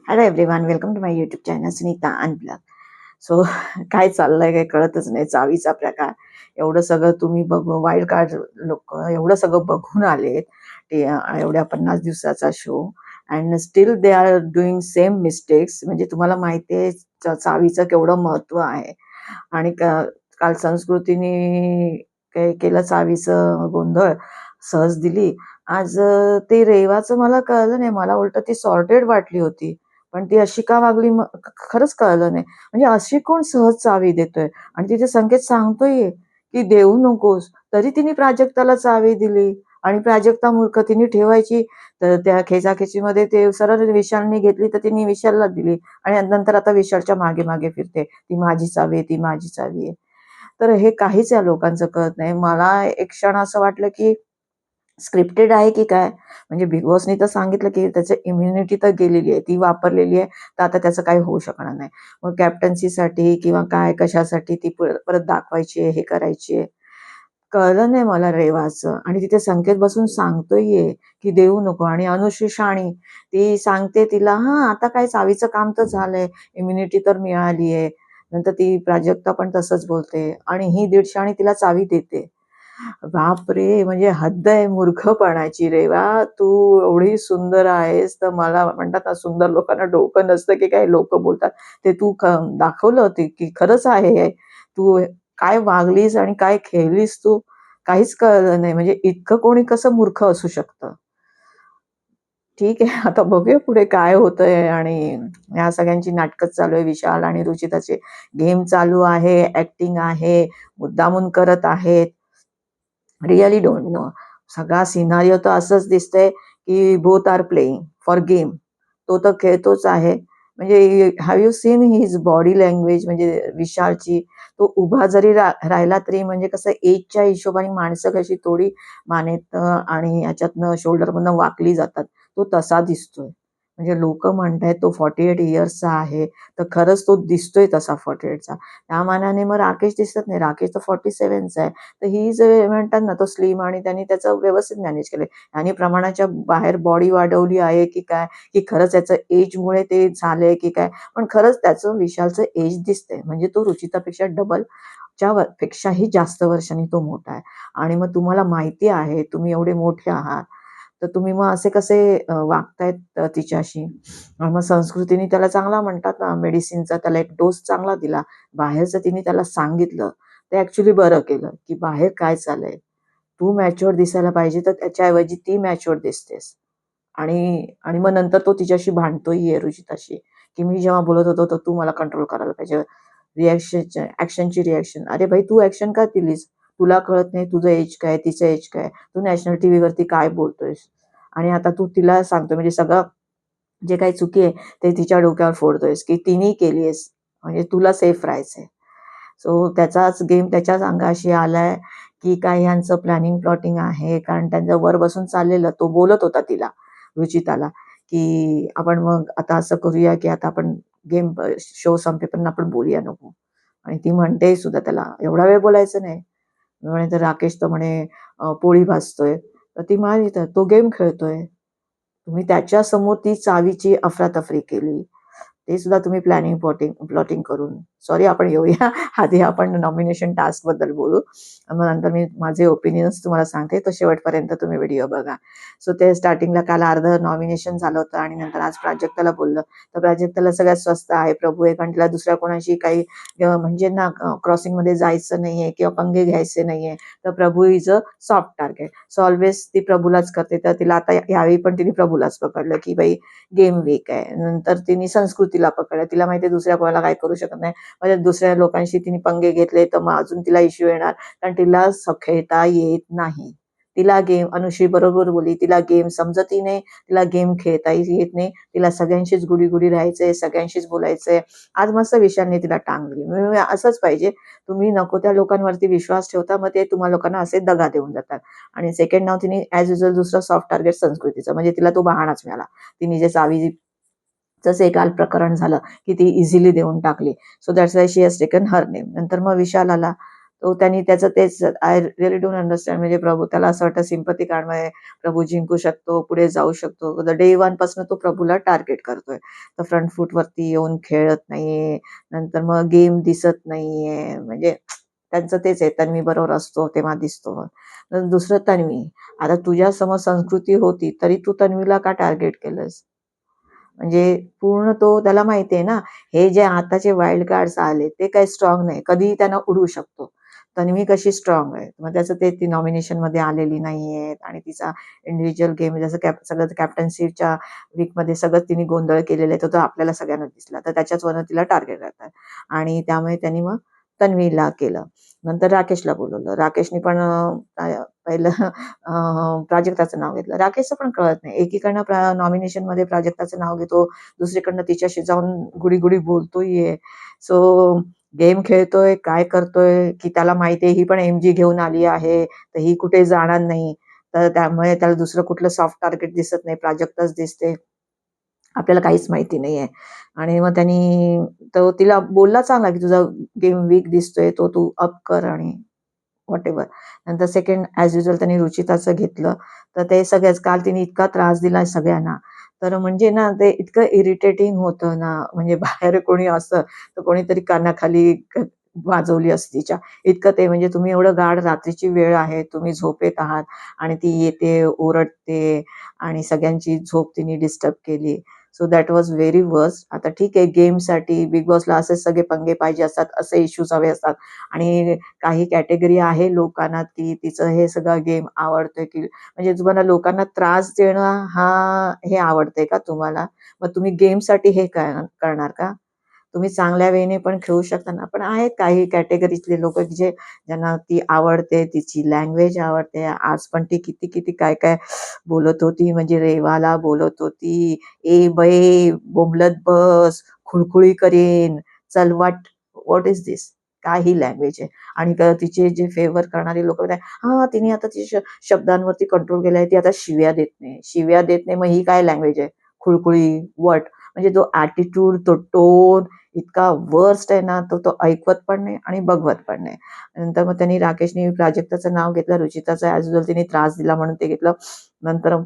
Hello everyone, welcome to my YouTube channel Sunita अनब्लॉग. So काय चाललंय काही कळतच नाही. चावीचा प्रकार एवढं सगळं तुम्ही बघून वाईल्ड कार्ड लोक एवढं सगळं बघून आलेत ते एवढ्या 50 दिवसाचा show and still they are doing same mistakes. म्हणजे तुम्हाला माहिती आहे चावीचं केवढं महत्व आहे. आणि काल संस्कृतीने काय केलं, चावीचं गोंधळ सहज दिली. आज ते रेवाचं मला कळलं नाही. मला उलट ती सॉर्टेड वाटली होती, पण ती अशी का वागली खरंच कळलं नाही. म्हणजे अशी कोण सहज चावी देतोय? आणि तिथे संकेत सांगतोय की देऊ नकोस, तरी तिने प्राजक्ताला चावी दिली. आणि प्राजक्ता मूर्ख, तिने ठेवायची तर त्या खेचाखेचीमध्ये ते सरळ विशालने घेतली तर तिने विशालला दिली. आणि नंतर आता विशालच्या मागे मागे फिरते, ती माझी चावी आहे, ती माझी चावी आहे. तर हे काहीच या लोकांचं कळत नाही. मला एक क्षण असं वाटलं की स्क्रिप्टेड आहे की काय. म्हणजे बिग बॉसनी तर सांगितलं की त्याची इम्युनिटी तर गेलेली आहे, ती वापरलेली आहे, तर आता त्याचं काही होऊ शकणार नाही. मग कॅप्टन्सीसाठी किंवा काय कशासाठी ती परत दाखवायची आहे, हे करायची आहे, कळलं नाही मला रेवाचं. आणि तिथे संकेत बसून सांगतोय की देऊ नको. आणि अनुश्री शाणी ती सांगते तिला, हा आता काय चावीचं काम तर झालंय, इम्युनिटी तर मिळाली आहे. नंतर ती प्राजक्ता पण तसंच बोलते आणि ही दीडशे आणि तिला चावी देते. बापरे! म्हणजे हद्द आहे मूर्खपणाची. रेवा, तू एवढी सुंदर आहेस, तर मला म्हणतात ना, सुंदर लोकांना डोकं नसतं की काय लोकं बोलतात. ते तू दाखवलं होती की खरंच आहे हे. तू काय वागलीस आणि काय खेळलीस तू, काहीच कळलं नाही. म्हणजे इतकं कोणी कसं मूर्ख असू शकतं? ठीक आहे, आता बघूया पुढे काय होतंय. आणि ह्या सगळ्यांची नाटकच चालू आहे. विशाल आणि रुचिताचे गेम चालू आहे, ॲक्टिंग आहे, मुद्दामून करत आहेत. Really don't know. सगळा सिनारिओ तर असंच दिसतंय की both are playing for game. तो तर खेळतोच आहे. म्हणजे have you seen his body language, म्हणजे विशालची. तो उभा जरी राहिला तरी म्हणजे कसं एजच्या हिशोबाने माणसं कशी थोडी मानेतनं आणि याच्यातनं शोल्डरमधनं वाकली जातात, तो तसा दिसतोय. म्हणजे लोक म्हणतायत तो 48 इयर्सचा आहे, तर खरंच तो दिसतोय तसा 48चा. त्या मानाने मग राकेश दिसत नाही. राकेश तर 47चा आहे. तर ही जे म्हणतात ना, तो स्लिम आणि त्यांनी त्याचं व्यवस्थित मॅनेज केलंय. आणि प्रमाणाच्या बाहेर बॉडी वाढवली आहे की काय, की खरंच त्याचं एजमुळे ते झालंय की काय. पण खरंच त्याचं विशालचं एज दिसतंय. म्हणजे तो रुचितापेक्षा डबलच्या पेक्षाही जास्त वर्षांनी तो मोठा आहे. आणि मग तुम्हाला माहिती आहे, तुम्ही एवढे मोठे आहात, तर तुम्ही मग असे कसे वागतायत तिच्याशी. मग संस्कृतीने त्याला चांगला म्हणतात ना, मेडिसिनचा त्याला एक डोस चांगला दिला. बाहेरचं तिने त्याला सांगितलं. ते ऍक्च्युली बरं केलं की बाहेर काय चाललंय. तू मॅच्युअर दिसायला पाहिजे, तर त्याच्याऐवजी ती मॅच्युअर दिसतेस. आणि आणि मग नंतर तो तिच्याशी भांडतोय रुचिताशी, की मी जेव्हा बोलत होतो तर तू मला कंट्रोल करायला पाहिजे. ऍक्शनची रिॲक्शन. अरे भाई, तू ऍक्शन का दिलीस? तुला कळत नाही तुझं एज काय, तिचं एज काय? तू नॅशनल टीव्ही वरती काय बोलतोयस? आणि आता तू तिला सांगतोय, म्हणजे सगळं जे काही चुकी आहे ते तिच्या डोक्यावर फोडतोयस की तिने केली आहेस, म्हणजे तुला सेफ राहायचंय. सो त्याचाच गेम त्याच्याच अंगाशी आलाय की काय ह्यांचं प्लॅनिंग प्लॉटिंग आहे. कारण त्यांचं वर बसून चाललेलं. तो बोलत होता तिला, रुचिताला, की आपण मग आता असं करूया की आता आपण गेम शो संपेपर्यंत आपण बोलूया नको. आणि ती म्हणते सुद्धा त्याला, एवढा वेळ बोलायचं नाही. म्हणे तर राकेश तर म्हणे पोळी भाजतोय. तर ती म्हणाली, तर तो गेम खेळतोय. तुम्ही त्याच्यासमोर ती चावीची अफरातफरी केली. ते सुद्धा तुम्ही प्लॅनिंग प्लॉटिंग करून. सॉरी, आपण येऊया आधी आपण नॉमिनेशन टास्क बद्दल बोलू. मग नंतर मी माझे ओपिनियन्स तुम्हाला सांगते, तर शेवटपर्यंत तुम्ही व्हिडिओ बघा. सो ते स्टार्टिंगला काल अर्धं नॉमिनेशन झालं होतं आणि नंतर आज प्राजक्ताला बोललं. तर प्राजक्ताला सगळ्यात स्वस्त आहे, प्रभू आहे, कारण तिला दुसऱ्या कोणाशी काही म्हणजे ना क्रॉसिंगमध्ये जायचं नाहीये किंवा पंगे घ्यायचे नाहीये. तर Prabhu is a soft target. So always ती प्रभूलाच करते. तर तिला आता यावेळी पण तिने प्रभूलाच पकडलं की बाई गेम वीक आहे. नंतर तिने संस्कृतीला पकडलं. तिला माहिती आहे दुसऱ्या कोणाला काय करू शकत नाही. म्हणजे दुसऱ्या लोकांशी तिने पंगे घेतले तर मग अजून तिला इश्यू येणार. कारण तिला खेळता येत नाही. तिला गेम, अनुश्री बरोबर बोलली, तिला गेम समजतही नाही, तिला गेम खेळताही येत नाही. तिला सगळ्यांशीच गुडी गुडी राहायचंय, सगळ्यांशीच बोलायचंय. आज मस्त विशालने तिला टांग दिली. म्हणजे असंच पाहिजे. तुम्ही नको त्या लोकांवरती विश्वास ठेवता, मग ते तुम्हा लोकांना असे दगा देऊन जातात. आणि सेकंड नाव तिने ऍज युजल दुसरा सॉफ्ट टार्गेट संस्कृतीचं, म्हणजे तिला तो बहाणाच मिळाला. तिने जे चावीचं काल प्रकरण झालं की ती इझिली देऊन टाकली. So that's why she has taken her name. नंतर मग विशाल आला. तो त्यांनी त्याचं तेच आय रिअली डोंट अंडरस्टँड म्हणजे प्रभू त्याला असं वाटतं सिम्पथी कार्डमुळे प्रभू जिंकू शकतो, पुढे जाऊ शकतो. डे 1 पासून तो प्रभूला टार्गेट करतोय. तर फ्रंट फूटवरती येऊन खेळत नाहीये. नंतर मग गेम दिसत नाहीये. म्हणजे त्यांचं तेच आहे, तन्वी बरोबर असतो तेव्हा दिसतो. दुसरं तन्वी, आता तुझ्यासमोर संस्कृती होती, तरी तू तन्वीला का टार्गेट केलंस? म्हणजे पूर्ण तो त्याला माहिती आहे ना, हे जे आताचे वाईल्ड कार्ड्स आले, ते काही स्ट्राँग नाही. कधीही त्यांना उडवू शकतो. तन्वी कशी स्ट्राँग आहे. मग त्याचं ते ती नॉमिनेशनमध्ये आलेली नाहीये आणि तिचा इंडिव्हिज्युअल गेम जसं सगळं कॅप्टन्सीच्या वीकमध्ये सगळं तिने गोंधळ केलेला आहे, तो तर आपल्याला सगळ्यांना दिसला. तर त्याच्याचवरनं तिला टार्गेट करतात आणि त्यामुळे त्यांनी मग तन्वीला केलं. नंतर राकेशला बोलवलं. राकेशने पण पहिलं प्राजक्ताचं नाव घेतलं. राकेशचं पण कळत नाही. एकीकडनं नॉमिनेशनमध्ये प्राजक्ताचं नाव घेतो, दुसरीकडनं तिच्याशी जाऊन गुडी-गुडी बोलतोय. सो गेम खेळतोय, काय करतोय, की त्याला माहिती आहे ही पण एमजी घेऊन आली आहे, तर ही कुठे जाणार नाही. तर त्यामुळे त्याला दुसरं कुठलं सॉफ्ट टार्गेट दिसत नाही, प्राजक्ताच दिसते. आपल्याला काहीच माहिती नाहीये. आणि मग त्यांनी तो तिला बोलला चांगला, की "तुझा गेम वीक दिसतोय, तो तू अप कर" आणि व्हॉटएव्हर. नंतर सेकंड ॲज युजुअल त्यांनी रुचिताचं घेतलं. तर ते सगळ्याच काल तिने इतका त्रास दिला सगळ्यांना. तर म्हणजे ना ते इतकं इरिटेटिंग होतं ना, म्हणजे बाहेर कोणी असतं, तर कोणीतरी कानाखाली वाजवली असती तिच्या. इतकं ते म्हणजे तुम्ही एवढं गाढ रात्रीची वेळ आहे, तुम्ही झोपेत आहात आणि ती येते, ओरडते आणि सगळ्यांची झोप तिने डिस्टर्ब केली. So that was very worst. आता ठीक आहे गेमसाठी बिग बॉसला असेच सगळे पंगे पाहिजे असतात, असे इश्यूज हवे असतात आणि काही कॅटेगरी आहे लोकांना, की तिचं हे सगळं गेम आवडतोय, की म्हणजे तुम्हाला लोकांना त्रास देणं हे आवडतंय का तुम्हाला? मग तुम्ही गेमसाठी हे करणार का? तुम्ही चांगल्या वेने पण खेळू शकता ना. पण आहेत काही कॅटेगरीतले लोकं, की ज्यांना ती आवडते, तिची लँग्वेज आवडते. आज पण ती किती-किती काय-काय बोलत होती. म्हणजे रेवाला बोलत होती, "ए बये, बोंबलत बस, खुळखुळी करीन, चल वाट." What is this? काय ही लँग्वेज आहे? आणि तिचे जे फेवर करणारे लोकं म्हणतात, "हां, तिने आता तिच्या शब्दांवरती कंट्रोल केलाय. ती आता शिव्या देत नाही." शिव्या देत नाही, मग ही काय लँग्वेज आहे? खुळखुळी, व्हॉट? म्हणजे तो ॲटिट्यूड, तो टोन इतका वर्स्ट आहे ना, तो ऐकवत पण नाही आणि बघवत पण नाही. नंतर मग त्यांनी राकेशने प्राजक्ताचं नाव घेतलं, रुचिताचा ॲज युजुअल तिने त्रास दिला म्हणून ते घेतलं. नंतर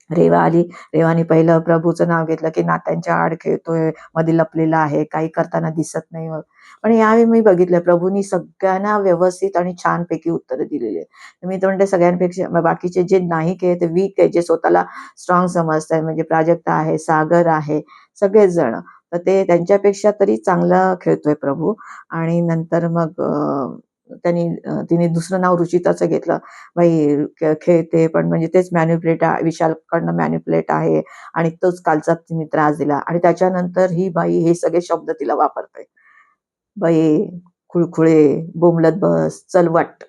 रेवा आली. रेवाने पहिलं प्रभूचं नाव घेतलं, की नात्यांच्या आड खेळतोय, मध्ये लपलेला आहे, काही करताना दिसत नाही मग. पण यावेळी मी बघितलं प्रभूनी सगळ्यांना व्यवस्थित आणि छानपैकी उत्तरं दिलेली आहेत. तर मी तर म्हणते सगळ्यांपेक्षा बाकीचे जे नाही खेळत ते वीक आहे, जे स्वतःला स्ट्राँग समजतायत म्हणजे प्राजक्ता आहे, सागर आहे, सगळेच जण. तर ते त्यांच्यापेक्षा तरी चांगला खेळतोय प्रभू. आणि नंतर मग तिने दुसरं नाव रुचिताचं घेतलं. बाई खेळते पण म्हणजे तेच विशालकडनं मॅनिप्युलेट आहे आणि तोच कालचा तिने त्रास दिला आणि त्याच्यानंतर ही बाई हे सगळे शब्द तिला वापरते. बाई, खुळखुळे, बोंबलत बस, चलवाट.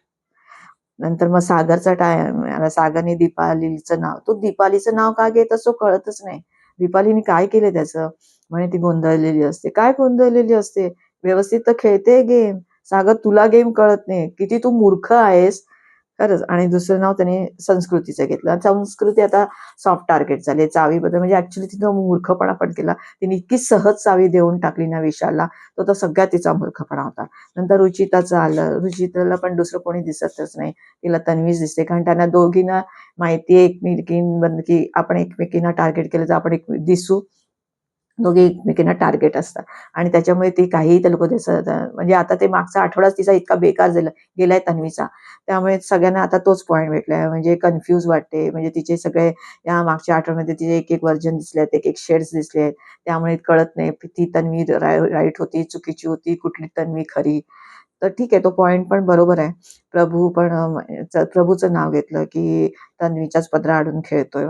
नंतर मग सागरचा सागरने दीपालीचं नाव, तो दीपालीचं नाव का घेत असतो कळतच नाही. दीपालीने काय केलं त्याचं? म्हणे ती गोंधळलेली असते. काय गोंधळलेली असते? व्यवस्थित तर खेळते गेम. सागर तुला गेम कळत नाही. किती तू मूर्ख आहेस. खरंच. आणि दुसरं नाव त्याने संस्कृतीचं घेतलं. संस्कृती आता सॉफ्ट टार्गेट झाली. चावीबद्दल म्हणजे ॲक्चुअली तिनं मूर्खपणा पण केला. तिने इतकी सहज चावी देऊन टाकली ना विशालला, तो तर सगळ्यात तिचा मूर्खपणा होता. नंतर रुचिताचं आलं. रुचिताला पण दुसरं कोणी दिसतच नाही. तिला तन्वीच दिसते. कारण त्यांना दोघींना माहिती आहे एकमेकींबद्दल, की आपण एकमेकींना टार्गेट केलं तर आपण दिसू. दोघे एकमेकींना टार्गेट असतात आणि त्याच्यामुळे ती काहीही त्या लोकं म्हणजे आता ते मागचा आठवडाच तिचा इतका बेकार गेलाय तन्वीचा. त्यामुळे सगळ्यांना आता तोच पॉइंट भेटलाय. म्हणजे कन्फ्यूज वाटते. म्हणजे तिचे सगळे या मागच्या आठवड्यामध्ये तिचे एक-एक व्हर्जन दिसले आहेत, एक-एक शेड्स दिसले आहेत. त्यामुळे कळत नाही ती तन्वी राईट होती, चुकीची होती, कुठली तन्वी खरी. तर ठीक आहे, तो पॉइंट पण बरोबर आहे. प्रभू पण प्रभूचं नाव घेतलं, की तन्वीच्याच पदराआडून खेळतोय.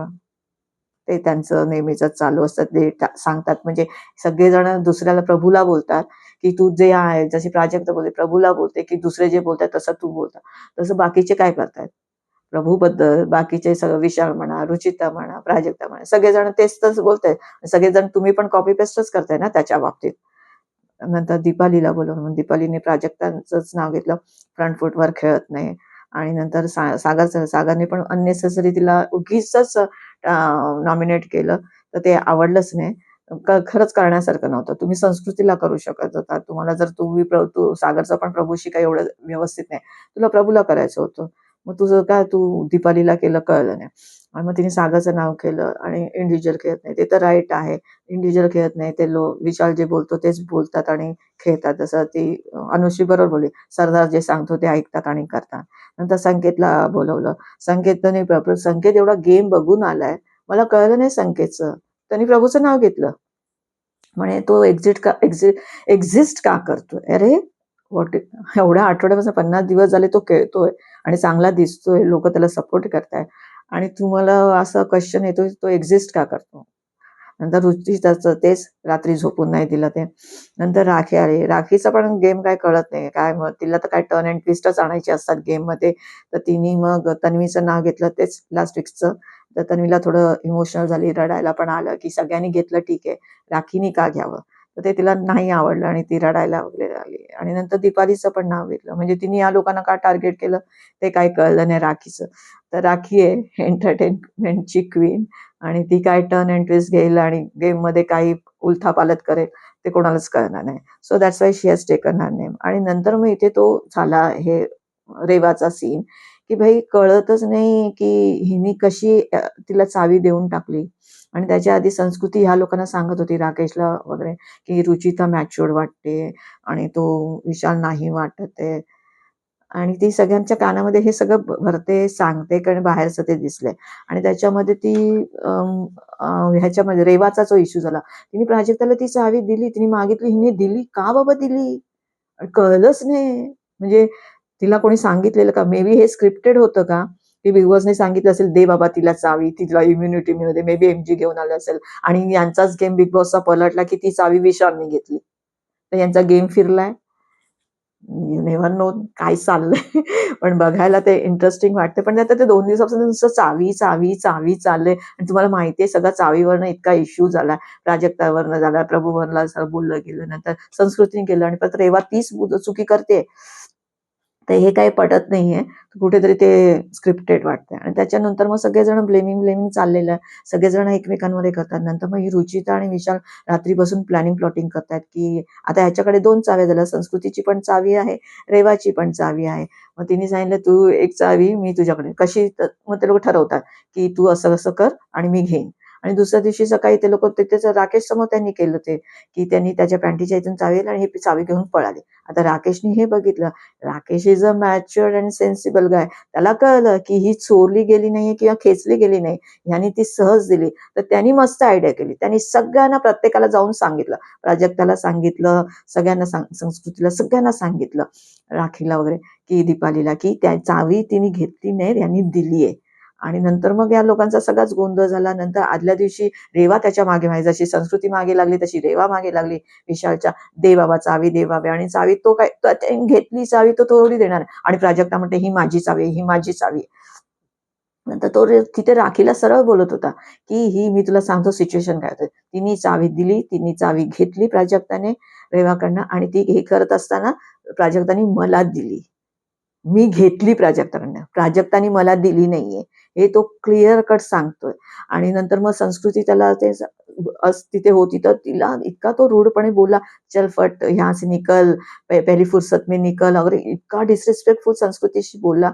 ते त्यांचं नेहमीचंच चालू असतं. ते सांगतात म्हणजे सगळेजण दुसऱ्याला प्रभूला बोलतात, की तू जे आहे जशी प्राजक्ता बोलते प्रभूला बोलते, की दुसरे जे बोलतात तसं तू बोलता. तसं बाकीचे काय करतायत? प्रभूबद्दल बाकीचे सगळं विशाल म्हणा, रुचिता म्हणा, प्राजक्ता म्हणा, सगळेजण तेच बोलतायत. सगळेजण तुम्ही पण कॉपी पेस्टच करताय ना त्याच्या बाबतीत. नंतर दीपालीला बोलवलं. मग दीपालीने प्राजक्ताचंच नाव घेतलं. फ्रंट फूटवर खेळत नाही आणि नंतर सागरने पण अननेसेसरी तिला उगीचच नॉमिनेट केलं. तर ते आवडलंच नाही. खरंच करण्यासारखं नव्हतं. तुम्ही संस्कृतीला करू शकत होता. तुम्हाला जर तू सागरचं पण प्रभूशी काही एवढं व्यवस्थित नाही. तुला प्रभूला करायचं होतं. मग तुझं काय तू दीपालीला केलं कळलं नाही. आणि मग तिने सागरचं नाव केलं आणि इंडिव्हिज्युअल खेळत नाही. ते तर राईट आहे. इंडिव्हिज्युअल खेळत नाही. ते विशाल जे बोलतो तेच बोलतात आणि खेळतात. जसं ती अनुश्री बरोबर बोलली. सरदार जे सांगतो ते ऐकतात आणि करतात. नंतर संकेतला बोलवलं. संकेतने संकेत एवढा गेम बघून आलाय. मला कळलं नाही संकेतचं. त्यांनी प्रभूचं नाव घेतलं. म्हणे तो एक्झिस्ट का करतोय? अरे व्हॉट एवढ्या आठवड्यापासून 50 दिवस झाले तो खेळतोय आणि चांगला दिसतोय. लोकं त्याला सपोर्ट करताय आणि तुम्हाला असं क्वेश्चन येतोय तो एक्झिस्ट का करतो? नंतर रुचिताचं तेच रात्री झोपून नाही दिलं ते. नंतर राखी आली. राखीचा पण गेम काय कळत नाही. काय मग तिला तर काय टर्न अँड ट्विस्टच आणायचे असतात गेममध्ये. तर तिने मग तन्वीचं नाव घेतलं तेच लास्ट वीकचं. तर तन्वीला थोडं इमोशनल झाली, रडायला पण आलं, की सगळ्यांनी घेतलं ठीक आहे, राखीने का घ्यावं? तर ते तिला नाही आवडलं आणि ती रडायला वगैरे लागली. आणि नंतर दीपालीचं पण नाव घेतलं. म्हणजे तिने या लोकांना का टार्गेट केलं ते काही कळलं नाही राखीचं. तर राखी आहे एंटरटेनमेंटची क्वीन आणि ती काय टर्न अँड ट्विस्ट घेईल आणि गेममध्ये काही उलथापालथ करेल ते कोणालाच कळणार नाही. So that's why she has taken her name. आणि नंतर मग इथे तो झाला हे रेवाचा सीन, की भाई कळतच नाही की हिने कशी तिला चावी देऊन टाकली. आणि त्याच्या आधी संस्कृती ह्या लोकांना सांगत होती राकेशला वगैरे, की रुचिता मॅच्युअर्ड वाटते आणि तो विशाल नाही वाटत आहे. आणि ती सगळ्यांच्या कानामध्ये हे सगळं भरते, सांगते कारण बाहेरचं ते दिसलंय. आणि त्याच्यामध्ये ती ह्याच्यामध्ये रेवाचा जो इश्यू झाला, तिने प्राजक्ताला ती चावी दिली, तिने मागितली, हिने दिली. का बाबा दिली? कळलंच नाही. म्हणजे तिला कोणी सांगितलेलं का? मे बी हे स्क्रिप्टेड होतं का? की बिग बॉसने सांगितलं असेल, "दे बाबा तिला चावी, तिला इम्युनिटी मिळू दे." मे बी एमजी घेऊन आलं असेल आणि यांचाच गेम बिग बॉसचा पलटला, की ती चावी विशालने घेतली. तर यांचा गेम फिरलाय. यू नेव्हर नो काय चाललंय. पण बघायला ते इंटरेस्टिंग वाटते. पण आता ते 2 दिवसापासून नुसतं चावी, चावी, चावी चाललंय आणि तुम्हाला माहिती आहे सगळा चावीवरनं इतका इश्यू झाला. प्राजक्तावरनं झाला, प्रभूवरला असं बोललं गेलं, नंतर संस्कृतीने केलं आणि परत रेवा तीच चुकी करते. तर हे काही पटत नाहीये. कुठेतरी ते स्क्रिप्टेड वाटतंय आणि त्याच्यानंतर मग सगळेजण ब्लेमिंग चाललेलं आहे. सगळेजण एकमेकांवर हे करतात. नंतर मग ही रुचिता आणि विशाल रात्री बसून प्लॅटिंग करतायत, की आता ह्याच्याकडे 2 चाव्या झाल्या. संस्कृतीची पण चावी आहे, रेवाची पण चावी आहे. मग तिने सांगितलं, "तू एक चावी मी तुझ्याकडे." कशी? तर मग ते लोकं ठरवतात, की "तू असं-असं कर आणि मी घेईन." आणि दुसऱ्या दिवशी सकाळी ते लोकं तिथेच राकेश समोर त्यांनी केलं ते, की त्यांनी त्याच्या पॅन्टीच्या इथून चावी आणि ही चावी घेऊन पळाले. आता राकेशने हे बघितलं. Rakesh is a matured and sensible guy. त्याला कळलं की ही चोरली गेली नाहीये किंवा खेचली गेली नाही. ह्यानी ती सहज दिली. तर त्यांनी मस्त आयडिया केली. त्यांनी सगळ्यांना प्रत्येकाला जाऊन सांगितलं. प्राजक्ताला सांगितलं, सगळ्यांना संस्कृतीला सगळ्यांना सांगितलं. राखीला वगैरे, की दीपालीला, की त्या चावी तिने घेतली नाही, यांनी दिली आहे. आणि नंतर मग या लोकांचा सगळाच गोंधळ झाला. नंतर आदल्या दिवशी रेवा त्याच्या मागे म्हणजे जशी संस्कृती मागे लागली तशी रेवा मागे लागली विशालच्या. "दे बाबा चावी, दे बाबा." आणि चावी तो काय त्याने घेतली चावी तो थोडी देणार आणि प्राजक्ता म्हणते, "ही माझी चावी आहे, ही माझी चावी आहे." नंतर तो तिथे राखीला सरळ बोलत होता, की "ही मी तुला सांगतो सिच्युएशन काय होतं." तिने चावी दिली, तिने चावी घेतली प्राजक्ताने रेवाकडनं आणि ती हे करत असताना प्राजक्ताने मला दिली. मी घेतली प्राजक्ताकडनं. प्राजक्ताने मला दिली नाहीये. हे तो क्लिअर कट सांगतोय. आणि नंतर मग संस्कृती त्याला ते तिथे होती तर तिला इतका तो रूडपणे बोलला, "चल फट यहाँ से निकल, पहली फुर्सत में निकल." वगैरे इतका डिसरिस्पेक्टफुल संस्कृतीशी बोलला,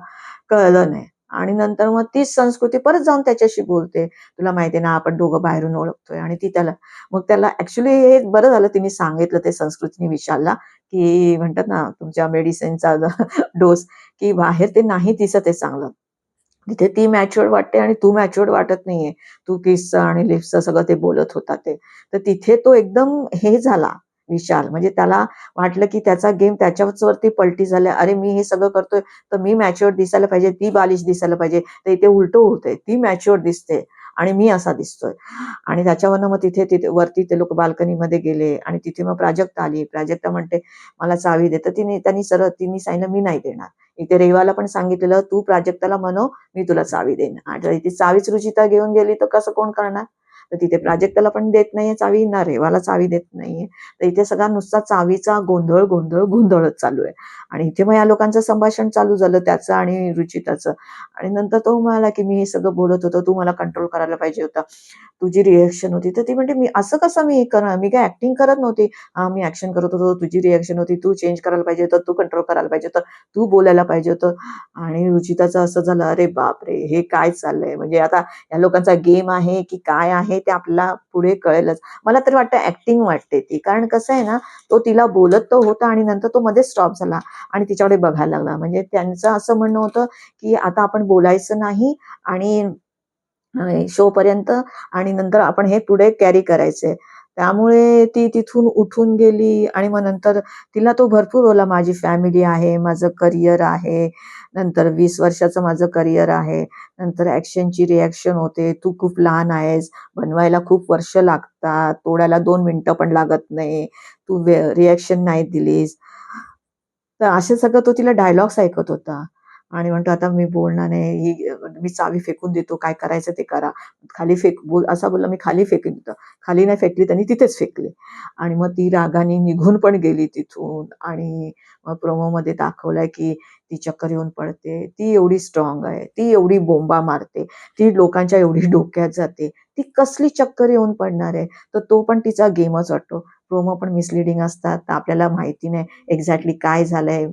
कळलं नाही. आणि नंतर मग तीच संस्कृती परत जाऊन त्याच्याशी बोलते. "तुला माहिती आहे ना, आपण दोघं बाहेरून ओळखतोय." आणि ती त्याला मग त्याला ॲक्चुअली हे बरं झालं तिने सांगितलं ते संस्कृतीने विशालला, की म्हणतात ना तुमच्या मेडिसिनचा डोस, की बाहेर ते नाही दिसत आहे चांगलं. तिथे ती मॅच्युअर्ड वाटते आणि तू मॅच्युअर्ड वाटत नाहीये. तू किसचं आणि लिप्सचं सगळं ते बोलत होता ते. तर तिथे तो एकदम हे झाला विशाल. म्हणजे त्याला वाटलं, की त्याचा गेम त्याच्याच वरती पलटी झाल्या. अरे, मी हे सगळं करतोय, तर मी मॅच्युअर्ड दिसायला पाहिजे, ती बालिश दिसायला पाहिजे. तर इथे उलटं होतंय. ती मॅच्युअर्ड दिसते आणि मी असा दिसतोय. आणि त्याच्यावरनं मग तिथे तिथे वरती ते लोकं बाल्कनीमध्ये गेले आणि तिथे मग प्राजक्ता आली. प्राजक्ता म्हणते, "मला चावी दे." तर तिने सांगितलं, "मी नाही देणार." इथे रेवाला पण सांगितलेलं, "तू प्राजक्ताला म्हणव, मी तुला चावी देईन." आणि ती चावीच रुचिता घेऊन गेली तर कसं कोण करणार? तर तिथे प्राजक्ताला पण देत नाहीये चावी, ना रेवाला चावी देत नाहीये. तर इथे सगळा नुसता चावीचा गोंधळ गोंधळ गोंधळच चालू आहे. आणि इथे मग या लोकांचं संभाषण चालू झालं त्याचं आणि रुचिताचं. आणि नंतर तो म्हणाला की मी हे सगळं बोलत होतो, तू मला कंट्रोल करायला पाहिजे होता, तुझी रिएक्शन होती. तर ती म्हणते, मी असं कसं मी करणार, मी काय ऍक्टिंग करत नव्हती. हा, मी ऍक्शन करत होतो, तुझी रिएक्शन होती, तू चेंज करायला पाहिजे होतं, तू कंट्रोल करायला पाहिजे होतं, तू बोलायला पाहिजे होतं. आणि रुचिताचं असं झालं, अरे बापरे, हे काय चाललंय, म्हणजे आता या लोकांचा गेम आहे की काय आहे ते आपल्याला पुढे कळेलच. मला तर वाटतं ऍक्टिंग वाटते ती, कारण कसं आहे ना, तो तिला बोलत तो होता आणि नंतर तो मध्ये स्टॉप झाला आणि तिच्याकडे बघायला लागला. म्हणजे त्यांचं असं म्हणणं होतं की आता आपण बोलायचं नाही आणि शो पर्यंत, आणि नंतर आपण हे पुढे कॅरी करायचंय. त्यामुळे ती तिथून उठून गेली आणि मग नंतर तिला तो भरपूर बोलला, माझी फॅमिली आहे, माझं करिअर आहे, नंतर 20 वर्षाचं माझं करिअर आहे, नंतर ॲक्शनची रिॲक्शन होते, तू खूप लहान आहेस, बनवायला खूप वर्ष लागतात, तोडायला 2 मिनिटं पण लागत नाही, तू रिॲक्शन नाही दिलीस. तर असे सगळं तो तिला डायलॉग्स ऐकत होता आणि म्हणतो, आता मी बोलणार नाही, मी चावी फेकून देतो, काय करायचं ते करा. खाली असा बोलला, मी खाली फेकून देतो. खाली नाही फेकली, त्यांनी तिथेच फेकली. आणि मग ती रागाने निघून पण गेली तिथून. आणि मग प्रोमोमध्ये दाखवलंय की ती चक्कर येऊन पडते. ती एवढी स्ट्रॉंग आहे, ती एवढी बोंबा मारते, ती लोकांच्या एवढी डोक्यात जाते, ती कसली चक्कर येऊन पडणार आहे. तर तो पण तिचा गेमच वाटतो. प्रोमो पण मिसलिडिंग असतात, तर आपल्याला माहिती नाही एक्झॅक्टली काय झालंय.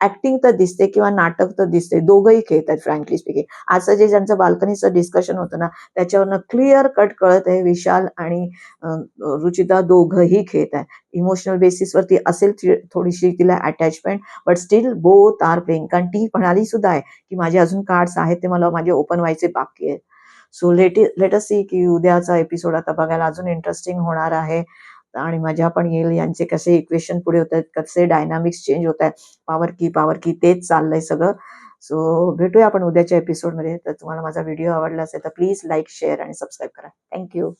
ऍक्टिंग तर दिसते किंवा नाटक तर दिसते, दोघंही खेळतात फ्रँकली स्पीकिंग. असं जे ज्यांचं बाल्कनीचं डिस्कशन होतं ना, त्याच्यावरनं क्लिअर कट कळत आहे विशाल आणि रुचिता दोघंही खेळत आहे. इमोशनल बेसिसवरती असेल थोडीशी तिला attachment, but still both are playing. कारण ती म्हणाली सुद्धा आहे की माझे अजून कार्ड्स आहेत, ते मला माझे ओपन व्हायचे बाकी आहेत. सो लेट अस सी की उद्याचा एपिसोड आता बघायला अजून इंटरेस्टिंग होणार आहे आणि मजा पण येईल. यांचे कसे इक्वेशन पुढे होत आहेत, कसे डायनामिक्स चेंज होत आहेत, पॉवर की तेच चाललंय सगळं. सो भेटूया आपण उद्याच्या एपिसोडमध्ये. तर तुम्हाला माझा व्हिडिओ आवडला असेल तर प्लीज लाईक, शेअर आणि सबस्क्राईब करा. थँक्यू.